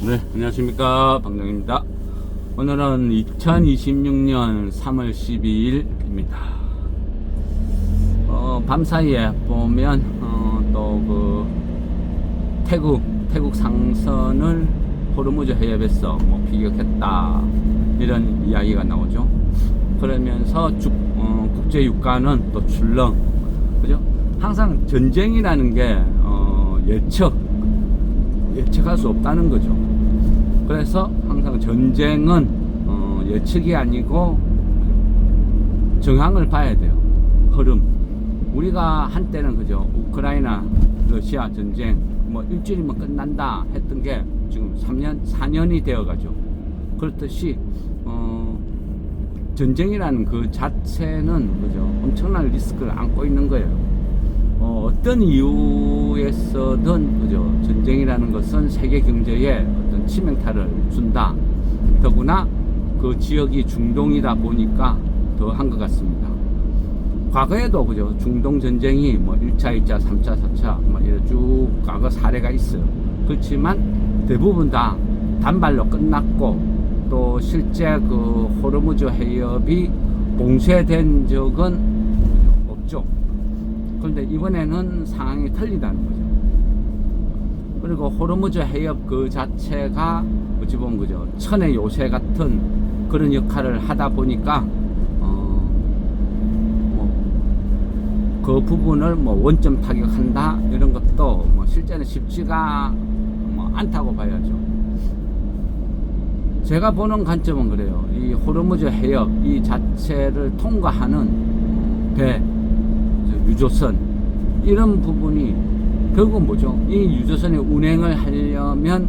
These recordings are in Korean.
네, 안녕하십니까. 방정입니다. 오늘은 2026년 3월 12일입니다. 밤사이에 보면, 또 태국 상선을 호르무즈 해협에서 피격했다. 이런 이야기가 나오죠. 그러면서 국제 유가는 또 출렁. 그죠? 항상 전쟁이라는 게, 예측할 수 없다는 거죠. 그래서 항상 전쟁은 예측이 아니고 정황을 봐야 돼요. 흐름. 우리가 한때는 그죠, 우크라이나 러시아 전쟁 일주일이면 끝난다 했던 게 지금 4년이 되어가죠. 그렇듯이 전쟁이라는 그 자체는 그죠, 엄청난 리스크를 안고 있는 거예요. 어떤 이유에서든 그죠, 전쟁이라는 것은 세계 경제에 어떤 치명타를 준다. 더구나 그 지역이 중동이다 보니까 더 한 것 같습니다. 과거에도 그죠, 중동 전쟁이 1차, 2차, 3차, 4차 이런 쭉 과거 사례가 있어요. 그렇지만 대부분 다 단발로 끝났고, 또 실제 그 호르무즈 해협이 봉쇄된 적은 없죠. 그런데 이번에는 상황이 틀리다는 거죠. 그리고 호르무즈 해협 그 자체가 어찌 보면 그죠, 천의 요새 같은 그런 역할을 하다 보니까 그 부분을 원점 타격한다 이런 것도 실제는 쉽지가 않다고 봐야죠. 제가 보는 관점은 그래요. 이 호르무즈 해협 이 자체를 통과하는 배, 유조선, 이런 부분이 결국은 뭐죠? 이 유조선의 운행을 하려면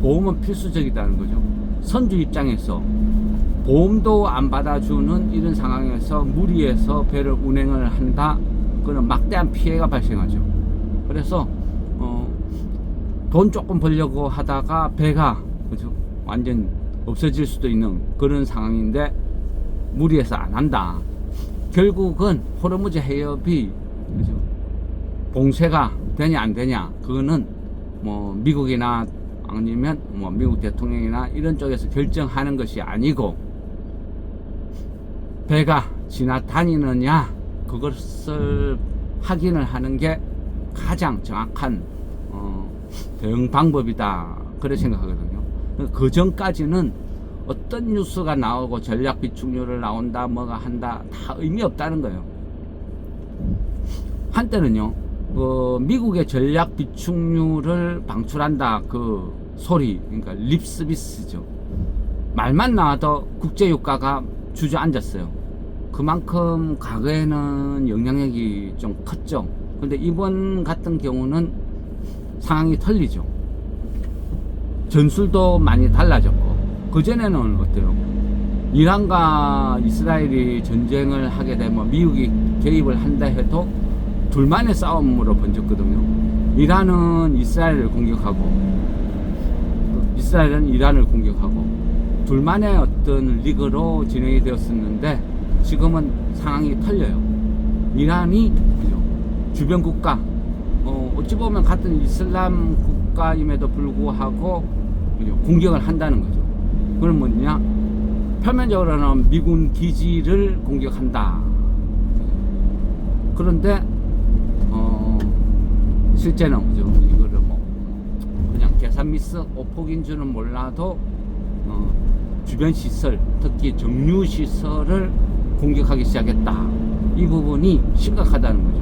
보험은 필수적이라는 거죠. 선주 입장에서 보험도 안 받아주는 이런 상황에서 무리해서 배를 운행을 한다, 그런 막대한 피해가 발생하죠. 그래서 돈 조금 벌려고 하다가 배가 그죠, 완전 없어질 수도 있는 그런 상황인데 무리해서 안 한다. 결국은 호르무즈 해협이 그죠, 봉쇄가 되냐 안 되냐, 그거는 미국이나 아니면 미국 대통령이나 이런 쪽에서 결정하는 것이 아니고, 배가 지나다니느냐 그것을 확인을 하는 게 가장 정확한 대응 방법이다, 그렇게 생각하거든요. 그 전까지는 어떤 뉴스가 나오고 전략 비축률을 나온다 뭐가 한다 다 의미 없다는 거예요. 한때는요, 미국의 전략 비축률을 방출한다 그 소리, 그러니까 립서비스죠. 말만 나와도 국제유가가 주저앉았어요. 그만큼 과거에는 영향력이 좀 컸죠. 근데 이번 같은 경우는 상황이 틀리죠. 전술도 많이 달라졌고, 그전에는 어때요? 이란과 이스라엘이 전쟁을 하게 되면 미국이 개입을 한다 해도 둘만의 싸움으로 번졌거든요. 이란은 이스라엘을 공격하고, 이스라엘은 이란을 공격하고, 둘만의 어떤 리그로 진행이 되었었는데, 지금은 상황이 틀려요. 이란이 주변 국가, 어찌 보면 같은 이슬람 국가임에도 불구하고 공격을 한다는 거죠. 그건 뭐냐? 표면적으로는 미군 기지를 공격한다. 그런데 실제는 그죠, 이거를 그냥 계산 미스, 오폭인 줄은 몰라도 주변 시설, 특히 정유 시설을 공격하기 시작했다. 이 부분이 심각하다는 거죠.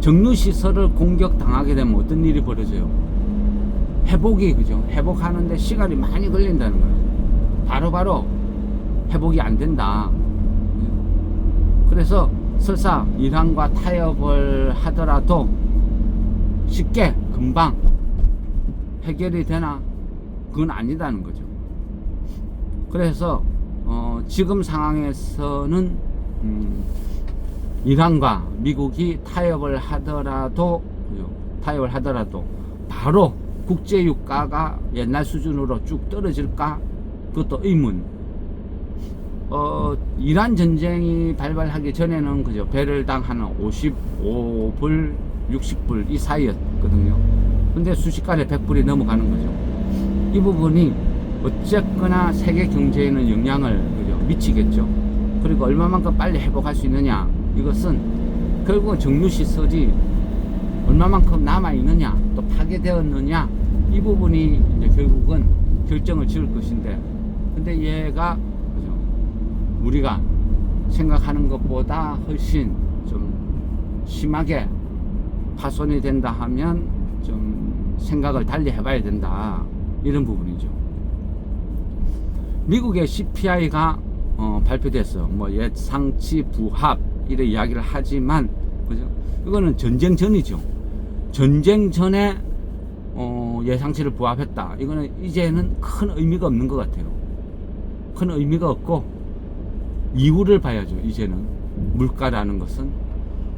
정유 시설을 공격당하게 되면 어떤 일이 벌어져요? 회복이 그죠, 회복하는데 시간이 많이 걸린다는 거예요. 바로바로 회복이 안 된다. 그래서 설사 이란과 타협을 하더라도 쉽게 금방 해결이 되나? 그건 아니다는 거죠. 그래서 지금 상황에서는 이란과 미국이 타협을 하더라도 바로 국제유가가 옛날 수준으로 쭉 떨어질까? 그것도 의문. 이란 전쟁이 발발하기 전에는 그죠, 배럴당 한 55불, 60불 이 사이였거든요. 근데 순식간에 100불이 넘어가는 거죠. 이 부분이 어쨌거나 세계 경제에는 영향을 그죠? 미치겠죠. 그리고 얼마만큼 빨리 회복할 수 있느냐, 이것은 결국은 정유시설이 얼마만큼 남아있느냐, 또 파괴되었느냐, 이 부분이 이제 결국은 결정을 지을 것인데, 근데 얘가 그죠? 우리가 생각하는 것보다 훨씬 좀 심하게 파손이 된다 하면 좀 생각을 달리 해봐야 된다, 이런 부분이죠. 미국의 CPI가 발표됐어. 뭐 예상치 부합 이런 이야기를 하지만 그죠? 이거는 전쟁 전이죠. 전쟁 전에 예상치를 부합했다. 이거는 이제는 큰 의미가 없는 것 같아요. 큰 의미가 없고 이유를 봐야죠. 이제는 물가라는 것은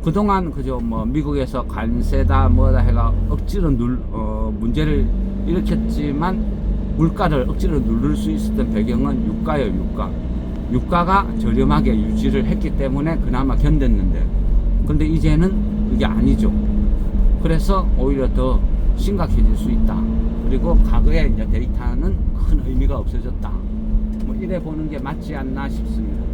그동안 그죠? 뭐 미국에서 관세다 뭐다 해가 억지로 문제를 일으켰지만 물가를 억지로 누를 수 있었던 배경은 유가예요. 유가가 저렴하게 유지를 했기 때문에 그나마 견뎠는데, 근데 이제는 이게 아니죠. 그래서 오히려 더 심각해질 수 있다. 그리고 과거의 이제 데이터는 큰 의미가 없어졌다. 뭐 이래 보는 게 맞지 않나 싶습니다.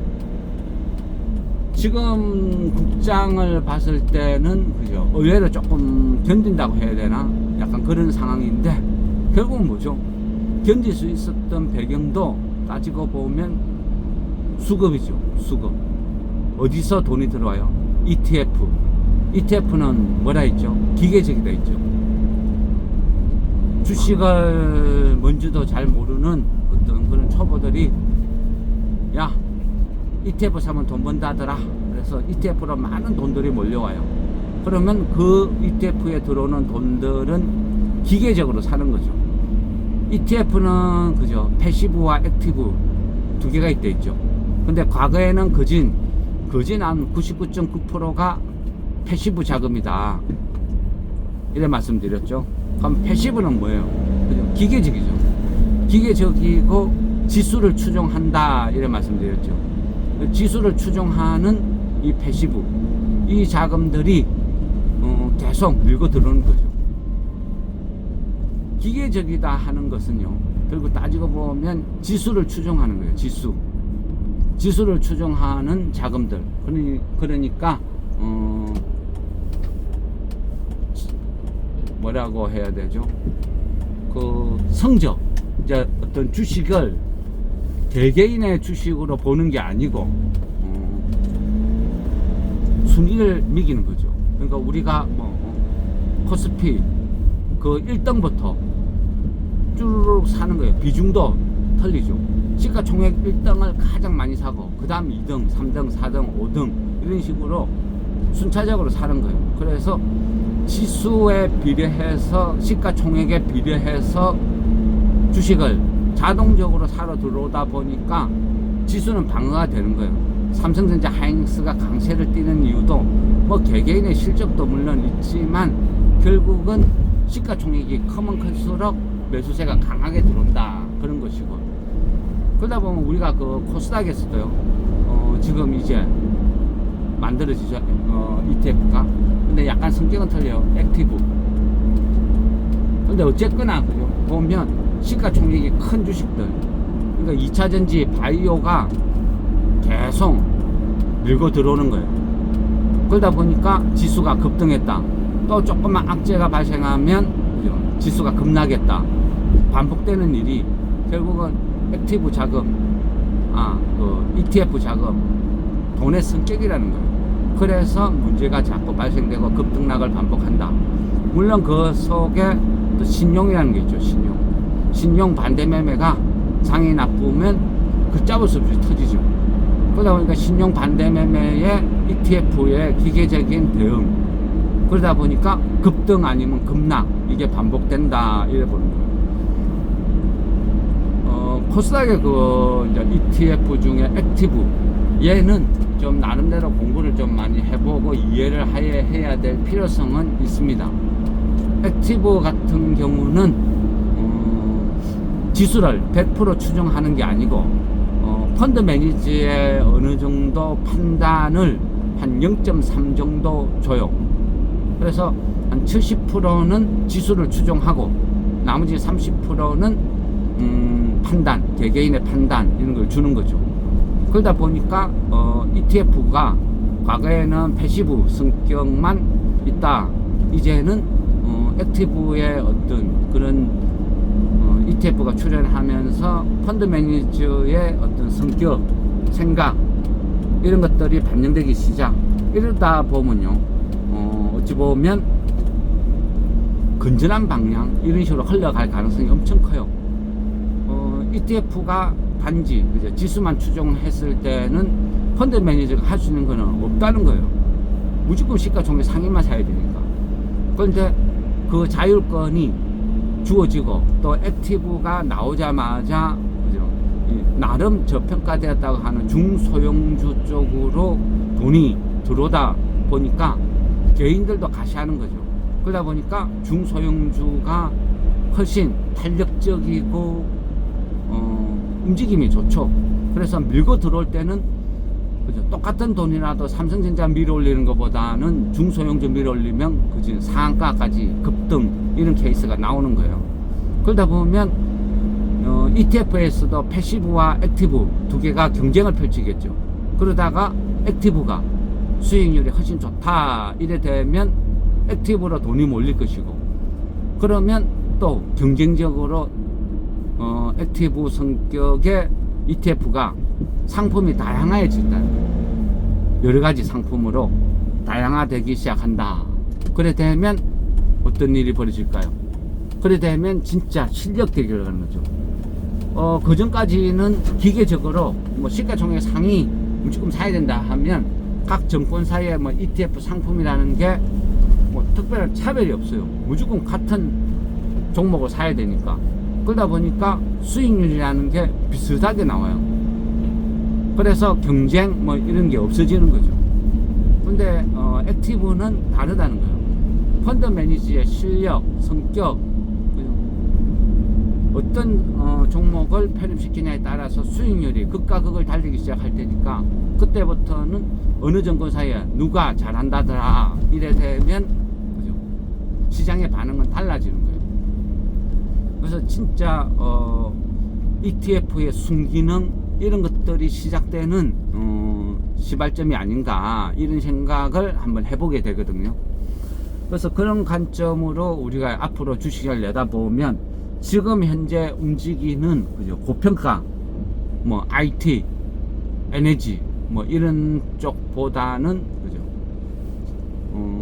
지금 국장을 봤을 때는 그죠? 의외로 조금 견딘다고 해야 되나? 약간 그런 상황인데, 결국은 뭐죠? 견딜 수 있었던 배경도 따지고 보면 수급이죠. 수급. 어디서 돈이 들어와요? ETF. ETF는 뭐라 했죠? 기계적이다 했죠. 주식을 뭔지도 잘 모르는 어떤 그런 초보들이 야, ETF 사면 돈 번다더라. 그래서 ETF로 많은 돈들이 몰려와요. 그러면 그 ETF에 들어오는 돈들은 기계적으로 사는 거죠. ETF는 그죠? 패시브와 액티브 두 개가 있죠. 근데 과거에는 거진 한 99.9%가 패시브 자금이다. 이래 말씀드렸죠. 그럼 패시브는 뭐예요? 그죠? 기계적이죠. 기계적이고 지수를 추종한다. 이래 말씀드렸죠. 지수를 추종하는 이 패시브, 이 자금들이 계속 밀고 들어오는 거죠. 기계적이다 하는 것은요, 결국 따지고 보면 지수를 추종하는 거예요. 지수를 추종하는 자금들. 그러니까 뭐라고 해야 되죠? 그 성적, 이제 어떤 주식을 개개인의 주식으로 보는 게 아니고 순위를 매기는 거죠. 그러니까 우리가 코스피 그 1등부터 쭈르륵 사는 거예요. 비중도 틀리죠. 시가총액 1등을 가장 많이 사고 그 다음 2등, 3등, 4등, 5등 이런 식으로 순차적으로 사는 거예요. 그래서 지수에 비례해서 시가총액에 비례해서 주식을 자동적으로 사러 들어오다 보니까 지수는 방어가 되는 거예요. 삼성전자, 하이닉스가 강세를 띠는 이유도 뭐 개개인의 실적도 물론 있지만 결국은 시가총액이 크면 클수록 매수세가 강하게 들어온다, 그런 것이고, 그러다 보면 우리가 그 코스닥에서도요 지금 이제 만들어지죠. ETF가. 근데 약간 성격은 틀려요. 액티브. 근데 어쨌거나 그죠? 보면 시가총액이 큰 주식들, 그러니까 2차전지 바이오가 계속 밀고 들어오는 거예요. 그러다 보니까 지수가 급등했다. 또 조금만 악재가 발생하면 그죠? 지수가 급락했다. 반복되는 일이 결국은 액티브 자금, 그 ETF 자금, 돈의 성격이라는 거예요. 그래서 문제가 자꾸 발생되고 급등락을 반복한다. 물론 그 속에 또 신용이라는 게 있죠. 신용 반대 매매가 장이 나쁘면 걷잡을 수 없이 터지죠. 그러다 보니까 신용 반대 매매의 ETF의 기계적인 대응, 그러다 보니까 급등 아니면 급락, 이게 반복된다, 이래 보는 거예요. 코스닥의 그 ETF 중에 액티브, 얘는 좀 나름대로 공부를 좀 많이 해보고 이해를 해야 될 필요성은 있습니다. 액티브 같은 경우는 지수를 100% 추정하는 게 아니고 펀드 매니저의 어느 정도 판단을 한 0.3 정도 줘요. 그래서 한 70%는 지수를 추종하고 나머지 30%는 판단, 개개인의 판단 이런 걸 주는 거죠. 그러다 보니까 ETF가 과거에는 패시브 성격만 있다. 이제는 액티브의 어떤 그런 ETF가 출현하면서 펀드 매니저의 어떤 성격, 생각 이런 것들이 반영되기 시작. 이러다 보면요, 어찌 보면 건전한 방향 이런 식으로 흘러갈 가능성이 엄청 커요. ETF가 단지 그죠? 지수만 추종했을 때는 펀드 매니저가 할 수 있는 거는 없다는 거예요. 무조건 시가총액 상위만 사야 되니까. 그런데 그 자율권이 주어지고 또 액티브가 나오자마자 그죠? 나름 저평가되었다고 하는 중소형주 쪽으로 돈이 들어오다 보니까 개인들도 가시하는 거죠. 그러다 보니까 중소형주가 훨씬 탄력적이고 움직임이 좋죠. 그래서 밀고 들어올 때는 그죠? 똑같은 돈이라도 삼성전자 밀어올리는 것보다는 중소형주 밀어올리면 그지 상한가까지 급등 이런 케이스가 나오는 거예요. 그러다 보면 ETF에서도 패시브와 액티브 두 개가 경쟁을 펼치겠죠. 그러다가 액티브가 수익률이 훨씬 좋다 이래 되면 액티브로 돈이 몰릴 것이고, 그러면 또 경쟁적으로 액티브 성격의 ETF가 상품이 다양해진다는 거예요. 여러 가지 상품으로 다양화되기 시작한다. 그래 되면 어떤 일이 벌어질까요? 그래 되면 진짜 실력 대결을 하는 거죠. 그 전까지는 기계적으로 뭐 시가총액 상위 무조건 사야 된다 하면 각 증권사의 뭐 ETF 상품이라는 게 뭐 특별한 차별이 없어요. 무조건 같은 종목을 사야 되니까. 그러다 보니까 수익률이라는 게 비슷하게 나와요. 그래서 경쟁 뭐 이런 게 없어지는 거죠. 근데 액티브는 다르다는 거예요. 펀드 매니저의 실력, 성격, 어떤 종목을 편입시키냐에 따라서 수익률이 극과 극을 달리기 시작할 테니까 그때부터는 어느 증권사에 누가 잘한다더라 이래 되면 그죠? 시장의 반응은 달라지는 거예요. 그래서 진짜 ETF의 순기능 이런 것들이 시작되는 시발점이 아닌가 이런 생각을 한번 해보게 되거든요. 그래서 그런 관점으로 우리가 앞으로 주식을 내다보면 지금 현재 움직이는 그죠? 고평가 뭐 IT, 에너지 뭐 이런 쪽보다는 그죠?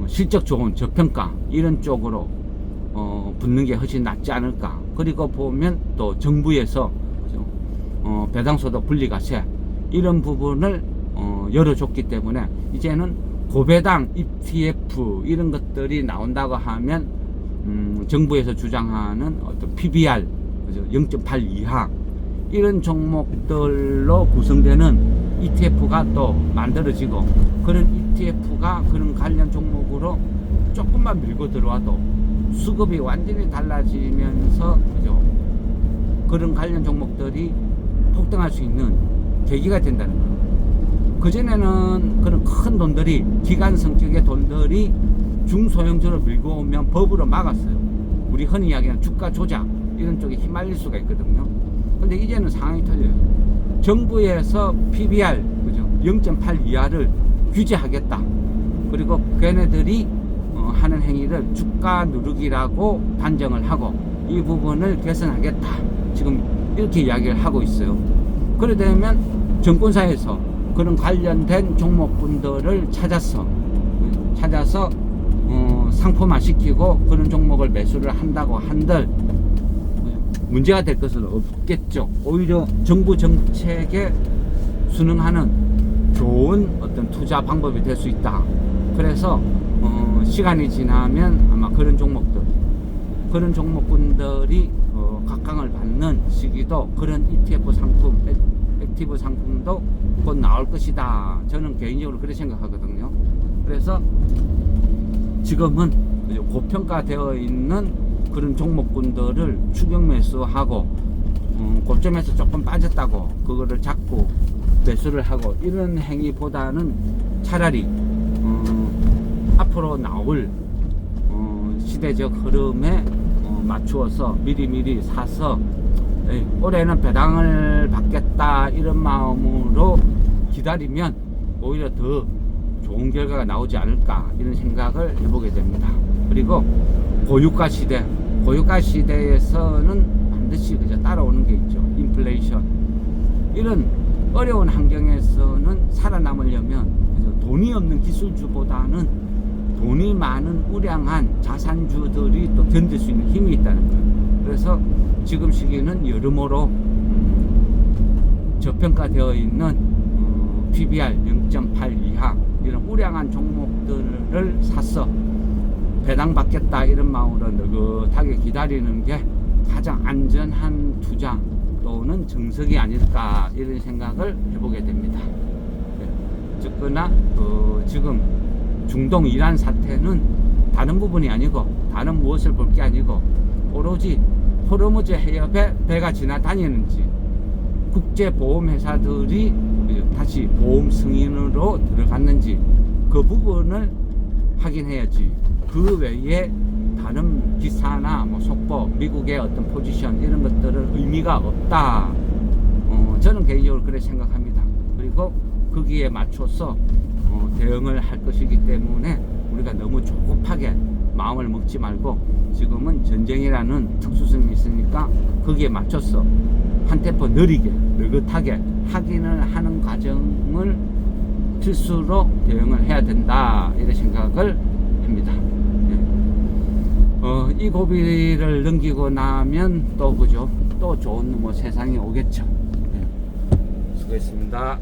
실적 좋은 저평가 이런 쪽으로 붙는 게 훨씬 낫지 않을까. 그리고 보면 또 정부에서 그죠? 배당소득 분리과세 이런 부분을 열어줬기 때문에 이제는 고배당 ETF 이런 것들이 나온다고 하면 정부에서 주장하는 어떤 PBR 0.8 이하 이런 종목들로 구성되는 ETF가 또 만들어지고, 그런 ETF가 그런 관련 종목으로 조금만 밀고 들어와도 수급이 완전히 달라지면서 그죠? 그런 관련 종목들이 폭등할 수 있는 계기가 된다는 거예요. 그전에는 그런 큰 돈들이, 기관 성격의 돈들이 중소형주로 밀고 오면 법으로 막았어요. 우리 흔히 이야기하는 주가 조작 이런 쪽에 휘말릴 수가 있거든요. 근데 이제는 상황이 틀려요. 정부에서 PBR 그죠? 0.8 이하를 규제하겠다. 그리고 걔네들이 하는 행위를 주가 누르기라고 단정을 하고 이 부분을 개선하겠다. 지금 이렇게 이야기를 하고 있어요. 그래 되면 정권사에서 그런 관련된 종목군들을 찾아서 상품화 시키고 그런 종목을 매수를 한다고 한들 문제가 될 것은 없겠죠. 오히려 정부 정책에 순응하는 좋은 어떤 투자 방법이 될 수 있다. 그래서 시간이 지나면 아마 그런 종목군들이 각광을 받는 시기도, 그런 ETF 상품, 액티브 상품도 곧 나올 것이다. 저는 개인적으로 그렇게 생각하거든요. 그래서 지금은 고평가되어 있는 그런 종목군들을 추격 매수하고 고점에서 조금 빠졌다고 그거를 잡고 매수를 하고 이런 행위보다는 차라리 앞으로 나올 시대적 흐름에 맞추어서 미리미리 사서 올해는 배당을 받겠다 이런 마음으로 기다리면 오히려 더 좋은 결과가 나오지 않을까 이런 생각을 해보게 됩니다. 그리고 고유가 시대에서는 반드시 그저 따라오는 게 있죠. 인플레이션. 이런 어려운 환경에서는 살아남으려면 돈이 없는 기술주보다는 돈이 많은 우량한 자산주들이 또 견딜 수 있는 힘이 있다는 거예요. 그래서 지금 시기는 여러모로 저평가되어 있는 PBR 0.8 이하 이런 우량한 종목들을 사서 배당받겠다 이런 마음으로 느긋하게 기다리는 게 가장 안전한 투자 또는 정석이 아닐까 이런 생각을 해보게 됩니다. 즉거나 지금 중동 이란 사태는 다른 부분이 아니고 다른 무엇을 볼 게 아니고 오로지 호르무즈 해협에 배가 지나다니는지 국제보험회사들이 다시 보험 승인으로 들어갔는지 그 부분을 확인해야지 그 외에 다른 기사나 뭐 속보, 미국의 어떤 포지션 이런 것들은 의미가 없다. 저는 개인적으로 그렇게 생각합니다. 그리고 거기에 맞춰서 대응을 할 것이기 때문에 우리가 너무 조급하게 마음을 먹지 말고 지금은 전쟁이라는 특수성이 있으니까 거기에 맞춰서 한 템포 느리게 느긋하게 확인을 하는 과정을 필수로 대응을 해야 된다 이런 생각을 합니다. 이 고비를 넘기고 나면 또 그죠? 또 좋은 뭐 세상이 오겠죠. 수고했습니다.